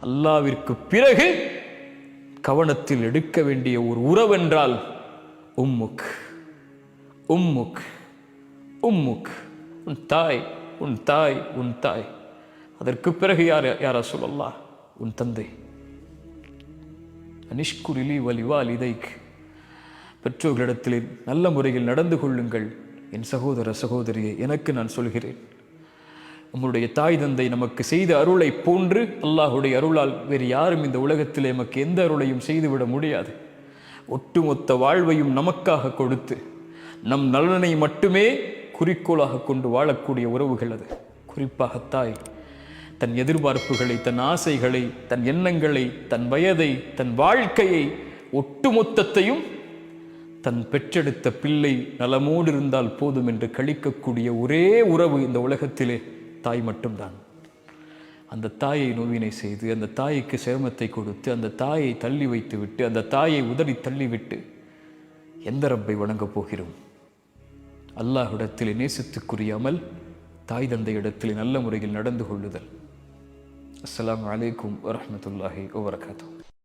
அல்லாவிற்கு பிறகு கவனத்தில் எடுக்க வேண்டிய ஒரு உறவென்றால் உம்முக் உம்முக் உம்முக், உன் தாய் உன் தாய் உன் தாய். அதற்கு பிறகு யார் ரசூலல்லாஹ்? உன் தந்தை. அனிஷ்குரிலி வலிவாலிதைக், பெற்றோர்களிடத்தில் நல்ல முறையில் நடந்து கொள்ளுங்கள். என் சகோதர சகோதரியை, எனக்கு நான் சொல்கிறேன், உங்களுடைய தாய் தந்தை நமக்கு செய்த அருளை போன்று அல்லாஹுடைய அருளால் வேறு யாரும் இந்த உலகத்தில் நமக்கு எந்த அருளையும் செய்துவிட முடியாது. ஒட்டுமொத்த வாழ்வையும் நமக்காக கொடுத்து நம் நலனை மட்டுமே குறிக்கோளாக கொண்டு வாழக்கூடிய உறவுகள் அது. குறிப்பாக தாய் தன் எதிர்பார்ப்புகளை, தன் ஆசைகளை, தன் எண்ணங்களை, தன் வயதை, தன் வாழ்க்கையை, ஒட்டுமொத்தத்தையும் தன் பெற்றெடுத்த பிள்ளை நலமோடு இருந்தால் போதும் என்று கழிக்கக்கூடிய ஒரே உறவு இந்த உலகத்திலே தாய் மட்டும்தான். அந்த தாயை நோவினை செய்து, அந்த தாய்க்கு சிரமத்தை கொடுத்து, அந்த தாயை தள்ளி வைத்து விட்டு, அந்த தாயை உதறி தள்ளிவிட்டு எந்த ரப்பை வணங்கப் போகிறோம்? அல்லாஹ்விடத்தில் நேசத்துக்குரிய அமல் தாய் தந்தை இடத்தில் நல்ல முறையில் நடந்து கொள்ளுதல். அஸ்ஸலாமு அலைக்கும் வரஹ்மத்துல்லாஹி வபரகாத்துஹு.